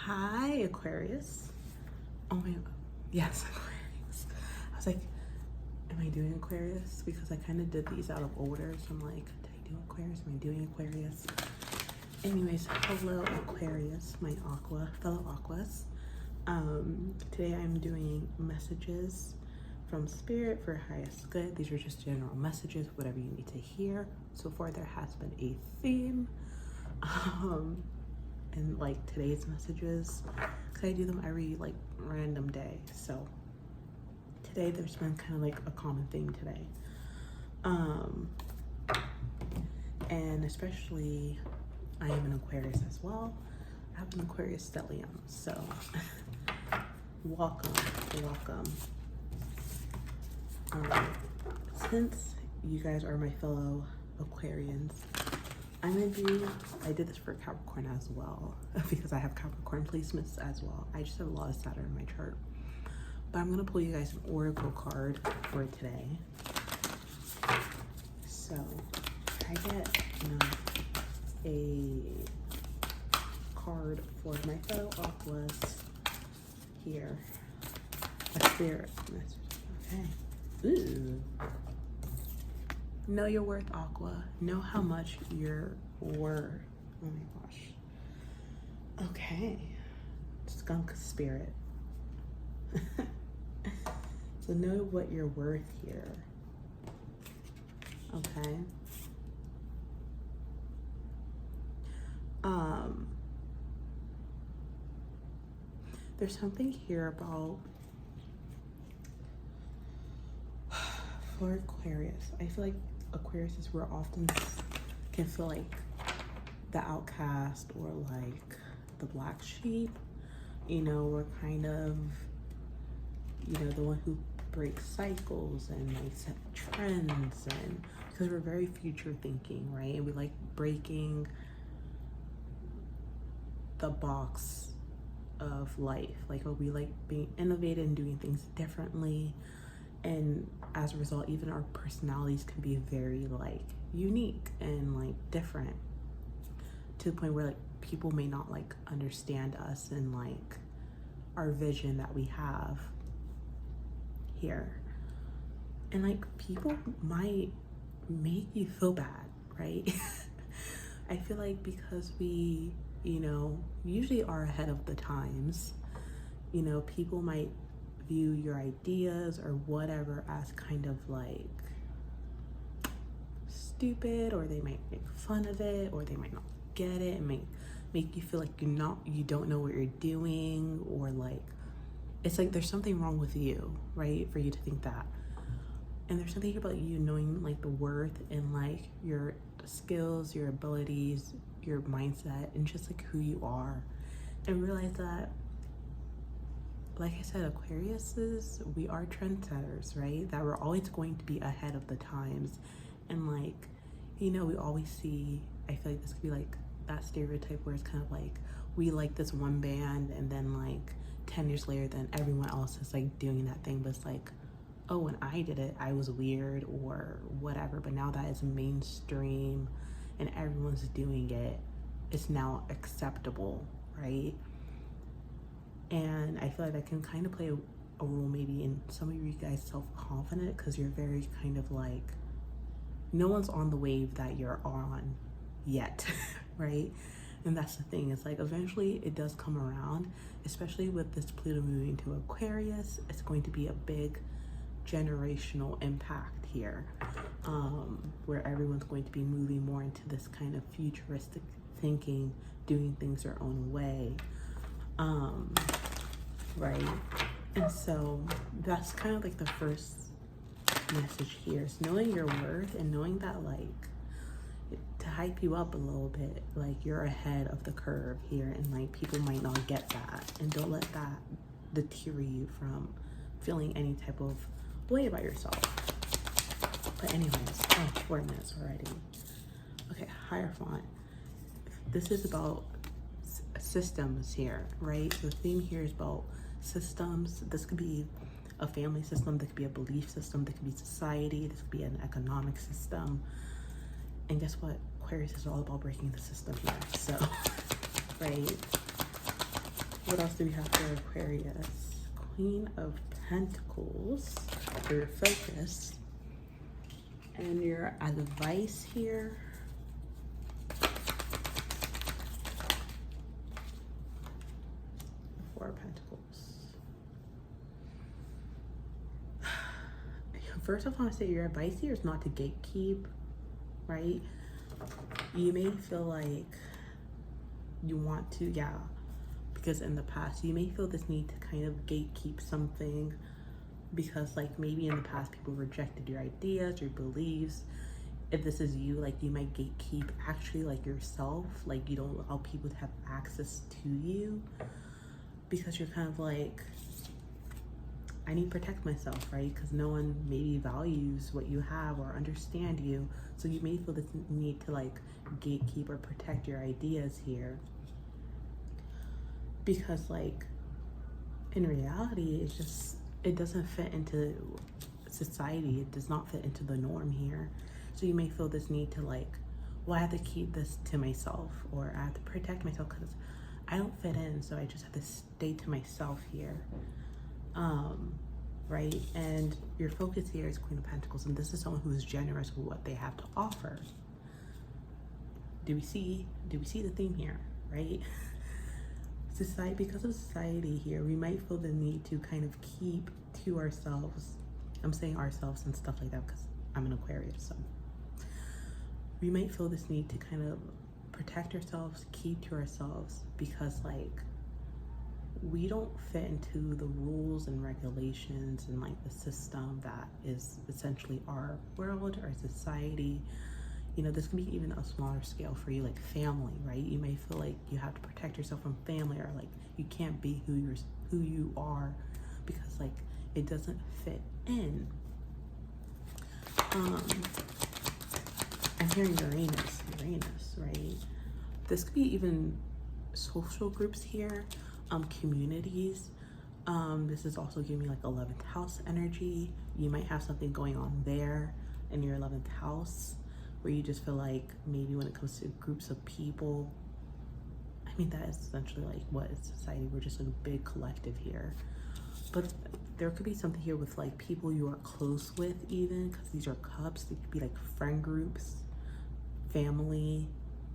Hi, Aquarius. Oh my god. Yes, Aquarius. I was like, am I doing Aquarius? Because I kind of did these out of order. So I'm like, did I do Aquarius? Am I doing Aquarius? Anyways, hello, Aquarius, my fellow Aquas. Today I'm doing messages from Spirit for highest good. These are just general messages, whatever you need to hear. So far, there has been a theme. And like today's messages, because I do them every like random day. So today there's been kind of like a common theme today. And especially I am an Aquarius as well. I have an Aquarius stellium, so welcome. Since you guys are my fellow Aquarians, I did this for Capricorn as well, because I have Capricorn placements as well. I just have a lot of Saturn in my chart. But I'm gonna pull you guys an oracle card for today. So I get a card for my fellow Aquas here. A spirit message. Okay. Ooh. Know your worth, Aqua. Know how much you're worth. Oh my gosh. Okay. Skunk spirit. So know what you're worth here. Okay. There's something here about for Aquarius. I feel like Aquarius we're often can feel like the outcast or like the black sheep. You know, we're kind of, the one who breaks cycles and like set trends, and because we're very future thinking, right? And we like breaking the box of life. Like we like being innovative and doing things differently. And as a result, even our personalities can be very like unique and like different, to the point where like people may not like understand us and like our vision that we have here. And like people might make you feel bad, right? I feel like because we, usually are ahead of the times, people might view your ideas or whatever as kind of like stupid, or they might make fun of it, or they might not get it and make you feel like you don't know what you're doing, or like it's like there's something wrong with you, right? For you to think that. And there's something about you knowing like the worth and like your skills, your abilities, your mindset, and just like who you are, and realize that, like I said, Aquariuses, we are trendsetters, right? That we're always going to be ahead of the times. And like, we always see, I feel like this could be like that stereotype where it's kind of like, we like this one band, and then like 10 years later, then everyone else is like doing that thing. But it's like, oh, when I did it, I was weird or whatever. But now that it's mainstream and everyone's doing it, it's now acceptable, right? And I feel like that can kind of play a role maybe in some of you guys self-confident, because you're very kind of like, no one's on the wave that you're on yet, right? And that's the thing, it's like eventually it does come around, especially with this Pluto moving to Aquarius. It's going to be a big generational impact here, where everyone's going to be moving more into this kind of futuristic thinking, doing things their own way. Right? And so that's kind of like the first message here, is knowing your worth and knowing that like to hype you up a little bit, like you're ahead of the curve here, and like people might not get that, and don't let that deter you from feeling any type of way about yourself. But anyways, 4 minutes already. Okay, Hierophant. This is about systems here, right? The theme here is about systems. This could be a family system, this could be a belief system, this could be society, this could be an economic system. And guess what? Aquarius is all about breaking the system here. So, right? What else do we have for Aquarius? Queen of Pentacles for your focus. And your advice here. Four of Pentacles. First, I want to say your advice here is not to gatekeep, right? You may feel like you want to, because in the past, you may feel this need to kind of gatekeep something because like maybe in the past people rejected your ideas, your beliefs. If this is you, like you might gatekeep actually like yourself, like you don't allow people to have access to you because you're kind of like, I need to protect myself, right? Because no one maybe values what you have or understand you. So you may feel this need to like gatekeep or protect your ideas here. Because like in reality, it's just, it doesn't fit into society. It does not fit into the norm here. So you may feel this need to like, well, I have to keep this to myself, or I have to protect myself because I don't fit in. So I just have to stay to myself here. Right? And your focus here is Queen of Pentacles, and this is someone who is generous with what they have to offer. Do we see the theme here, right? Society, because of society here, we might feel the need to kind of keep to ourselves. I'm saying ourselves and stuff like that because I'm an Aquarius, so we might feel this need to kind of protect ourselves, keep to ourselves, because like we don't fit into the rules and regulations and like the system that is essentially our world, our society. You know, this can be even a smaller scale for you, like family, right? You may feel like you have to protect yourself from family, or like you can't be who you are because like it doesn't fit in. I'm hearing Uranus, right? This could be even social groups here. Communities. This is also giving me like 11th house energy. You might have something going on there in your 11th house where you just feel like maybe when it comes to groups of people, I mean, that is essentially like what is society. We're just a big collective here. But there could be something here with like people you are close with, even because these are cups. They could be like friend groups, family,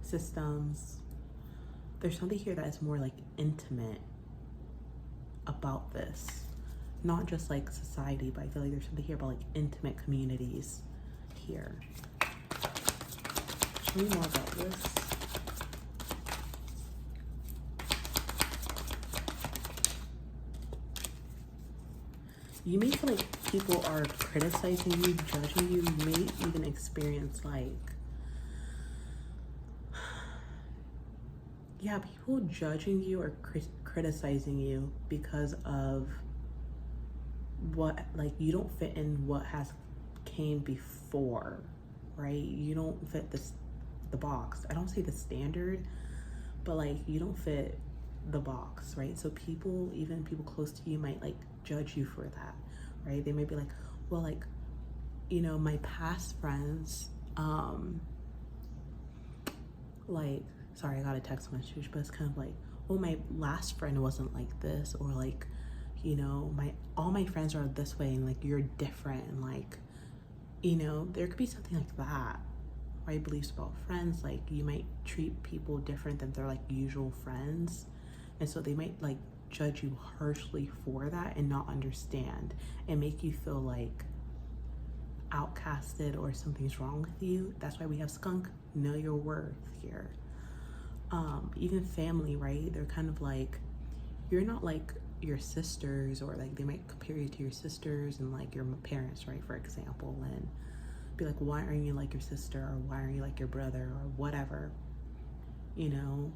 systems. There's something here that is more like intimate about this, not just like society, but I feel like there's something here about like intimate communities here. Show me more about this. You may feel like people are criticizing you, judging you. You may even experience like, people judging you or criticizing you because of what, like, you don't fit in what has came before, right? You don't fit the box. I don't say the standard, but like you don't fit the box, right? So people, even people close to you, might like judge you for that, right? They might be like, well, like, you know, my past friends, like, sorry, I got a text message, but it's kind of like, well, my last friend wasn't like this, or like, you know, all my friends are this way, and like you're different, and like, you know, there could be something like that, right? Beliefs about friends, like you might treat people different than their like usual friends, and so they might like judge you harshly for that and not understand and make you feel like outcasted or something's wrong with you. That's why we have skunk, know your worth here. Even family, right? They're kind of like, you're not like your sisters, or like they might compare you to your sisters and like your parents, right? For example, and be like, why aren't you like your sister, or why aren't you like your brother, or whatever, you know?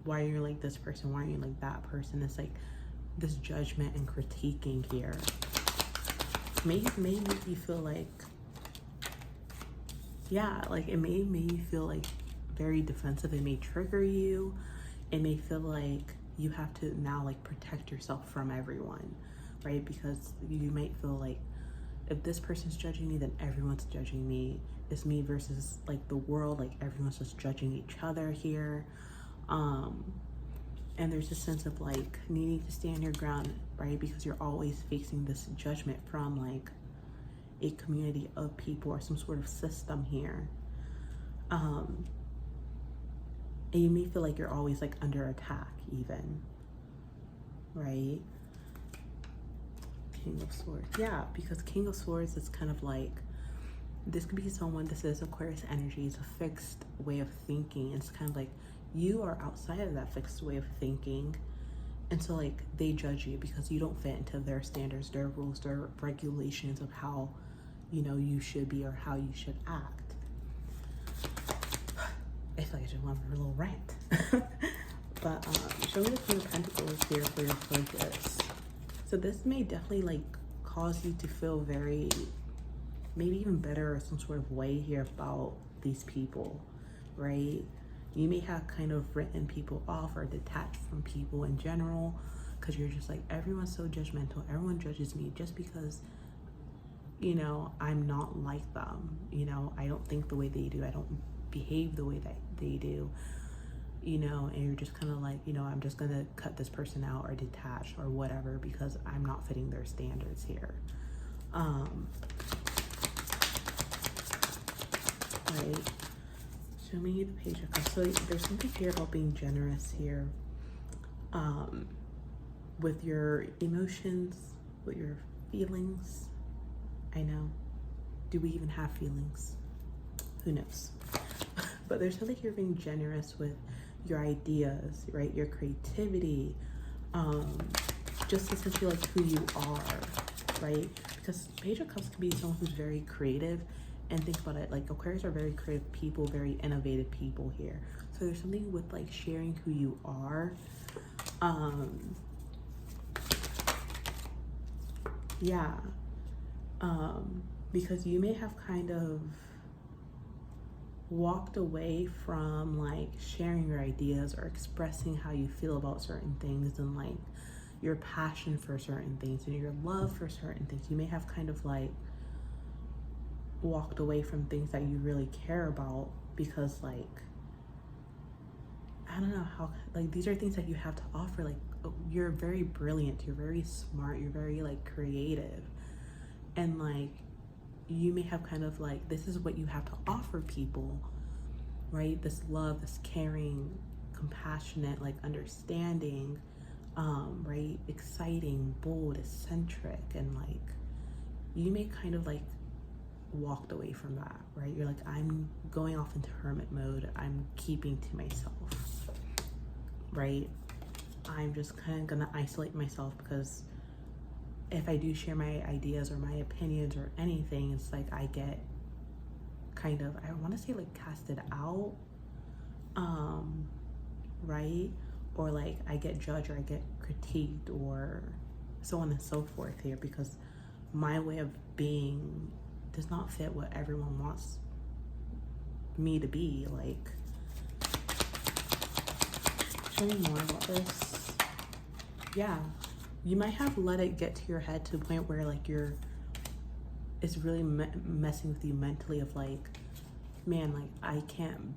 Why are you like this person? Why aren't you like that person? It's like this judgment and critiquing here may make you feel like, like it may make you feel like very defensive. It may trigger you. It may feel like you have to now like protect yourself from everyone, right? Because you might feel like, if this person's judging me, then everyone's judging me. It's me versus like the world, like everyone's just judging each other here. And there's a sense of like needing to stand your ground, right? Because you're always facing this judgment from like a community of people or some sort of system here. And you may feel like you're always like under attack even, right? King of Swords. Yeah, because King of Swords is kind of like, this could be someone, this is Aquarius energy, it's a fixed way of thinking. It's kind of like you are outside of that fixed way of thinking. And so like they judge you because you don't fit into their standards, their rules, their regulations of how, you know, you should be or how you should act. I feel like I just went for a little rant. But show me the Queen of Pentacles here for your focus. So this may definitely like cause you to feel very, maybe even better or some sort of way here about these people, right? You may have kind of written people off or detached from people in general because you're just like, everyone's so judgmental. Everyone judges me just because, you know, I'm not like them. You know, I don't think the way they do. I don't behave the way that they do. You know, and you're just kind of like, you know, I'm just going to cut this person out or detach or whatever because I'm not fitting their standards here. Right? Show me the Page of Cups. So there's something here about being generous here, with your emotions, with your feelings. I know. Do we even have feelings? Who knows? But there's something here being generous with your ideas, right? Your creativity, just essentially like who you are, right? Because Page of Cups can be someone who's very creative. And think about it, like Aquarius are very creative people, very innovative people here. So there's something with like sharing who you are. Yeah. Because you may have kind of walked away from like sharing your ideas or expressing how you feel about certain things and like your passion for certain things and your love for certain things. You may have kind of like walked away from things that you really care about because like, I don't know how, like these are things that you have to offer. Like you're very brilliant, you're very smart, you're very like creative, and like you may have kind of like, this is what you have to offer people, right? This love, this caring, compassionate, like understanding, right? Exciting, bold, eccentric, and like you may kind of like walked away from that, right? You're like, I'm going off into hermit mode. I'm keeping to myself, right? I'm just kind of gonna isolate myself because if I do share my ideas or my opinions or anything, it's like I get kind of, I want to say like casted out, right? Or like I get judged or I get critiqued or so on and so forth here because my way of being does not fit what everyone wants me to be. Like, show me more about this. Yeah, you might have let it get to your head to the point where like it's really messing with you mentally of like, man, like I can't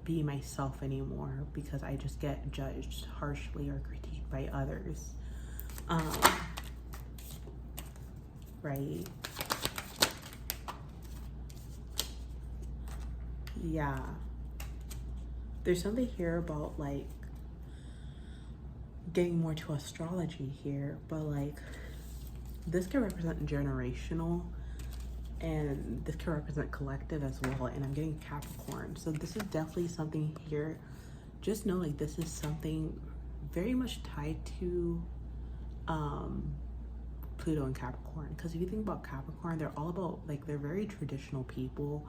be myself anymore because I just get judged harshly or critiqued by others. Right? Yeah, there's something here about like getting more to astrology here, but like this can represent generational and this can represent collective as well, and I'm getting Capricorn, so this is definitely something here. Just know like this is something very much tied to Pluto and Capricorn, because if you think about Capricorn, they're all about like, they're very traditional people.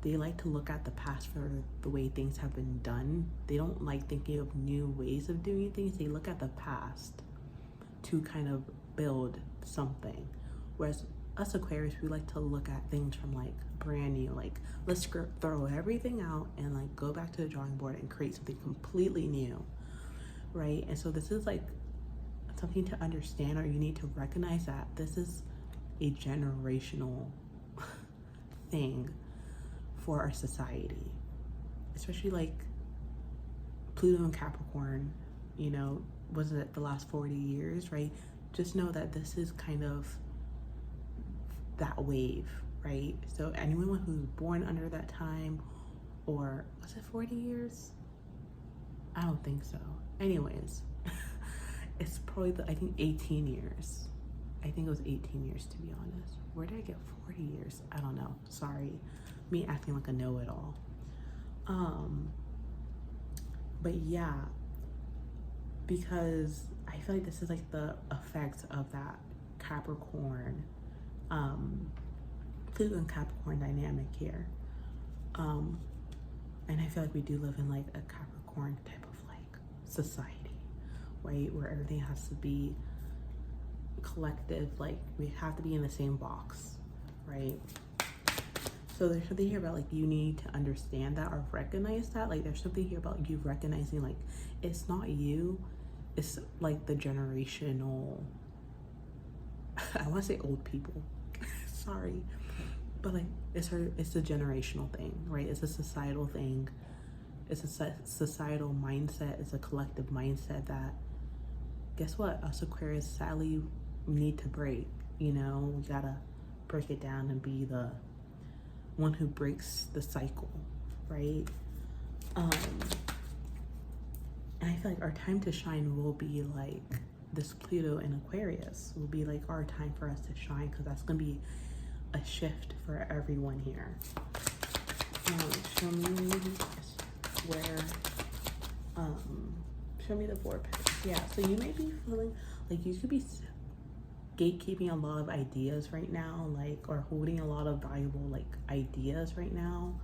They like to look at the past for the way things have been done. They don't like thinking of new ways of doing things. They look at the past to kind of build something. Whereas us Aquarius, we like to look at things from like brand new, like let's throw everything out and like go back to the drawing board and create something completely new, right? And so this is like something to understand, or you need to recognize that this is a generational thing for our society, especially like Pluto and Capricorn, you know, wasn't it the last 40 years, right? Just know that this is kind of that wave, right? So anyone who's born under that time, or was it 40 years? I don't think so. Anyways, it's probably I think 18 years. I think it was 18 years, to be honest. Where did I get 40 years? I don't know. Sorry. Me acting like a know-it-all. But yeah, because I feel like this is like the effects of that Capricorn, Pluto and Capricorn dynamic here. And I feel like we do live in like a Capricorn type of like society, right? Where everything has to be collective, like we have to be in the same box, right? So there's something here about like you need to understand that or recognize that. Like there's something here about you recognizing like it's not you, it's like the generational, I want to say old people, sorry, but like it's a generational thing, right? It's a societal thing. It's a societal mindset. It's a collective mindset that, guess what, us Aquarius sadly need to break. You know, we gotta break it down and be the one who breaks the cycle, right? And I feel like our time to shine will be like this Pluto in Aquarius will be like our time for us to shine, because that's gonna be a shift for everyone here. Show me where, show me the 4 Pentacles. Yeah, so you might be feeling like you could be gatekeeping a lot of ideas right now, like, or holding a lot of valuable like ideas right now.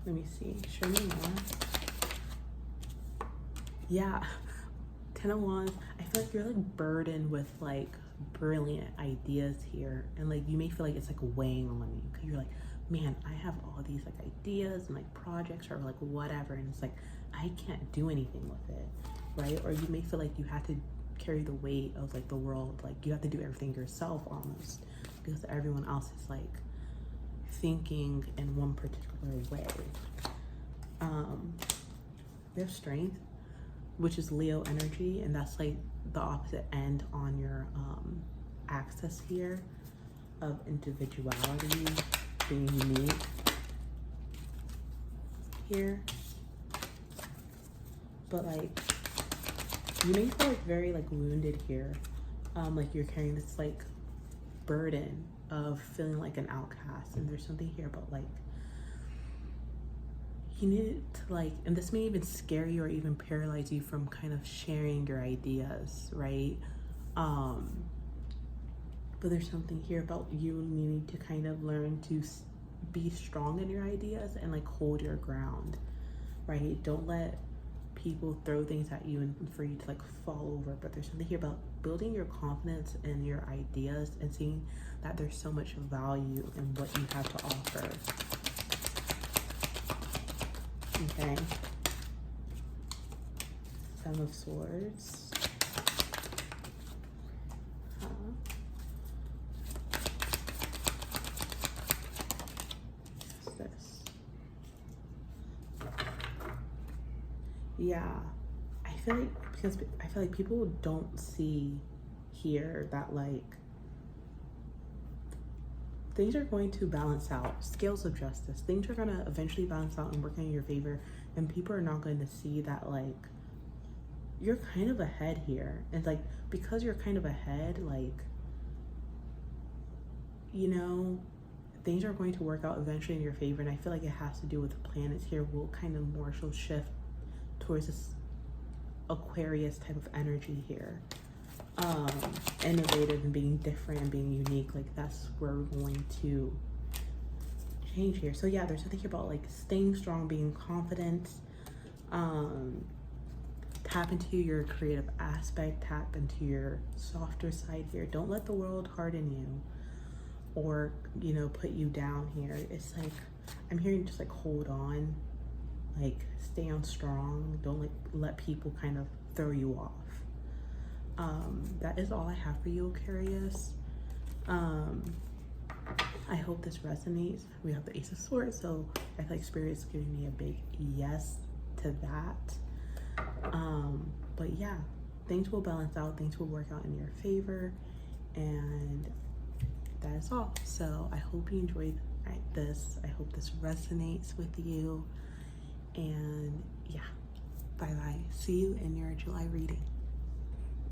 Let me see, show me more. Yeah, 10 of Wands. I feel like you're like burdened with like brilliant ideas here, and like you may feel like it's like weighing on you, because you're like, man, I have all these like ideas and like projects or like whatever, and it's like I can't do anything with it, right? Or you may feel like you have to carry the weight of like the world, like you have to do everything yourself almost, because everyone else is like thinking in one particular way. We have Strength, which is Leo energy, and that's like the opposite end on your axis here of individuality, being unique here. But like you may feel like very like wounded here, like you're carrying this like burden of feeling like an outcast, and there's something here about like you need to like, and this may even scare you or even paralyze you from kind of sharing your ideas, right? But there's something here about you needing to kind of learn to be strong in your ideas and like hold your ground, right? Don't let people throw things at you and for you to like fall over. But there's something here about building your confidence in your ideas and seeing that there's so much value in what you have to offer. Okay. 7 of Swords. What's this? Yeah, I feel like, because I feel like people don't see here that like things are going to balance out. Scales of justice. Things are going to eventually balance out and work in your favor, and people are not going to see that like you're kind of ahead here. And like because you're kind of ahead, like, you know, things are going to work out eventually in your favor. And I feel like it has to do with the planets here will kind of more so shift towards this Aquarius type of energy here. Innovative and being different and being unique, like that's where we're going to change here. So yeah, there's something here about like staying strong, being confident, tap into your creative aspect, tap into your softer side here. Don't let the world harden you or, you know, put you down here. It's like I'm hearing just like hold on, like stay on strong. Don't like let people kind of throw you off. That is all I have for you, Aquarius. I hope this resonates. We have the Ace of Swords, so I feel like Spirit's giving me a big yes to that. But yeah, things will balance out, things will work out in your favor, and that is all. So I hope you enjoyed this. I hope this resonates with you. And yeah, bye bye. See you in your July reading.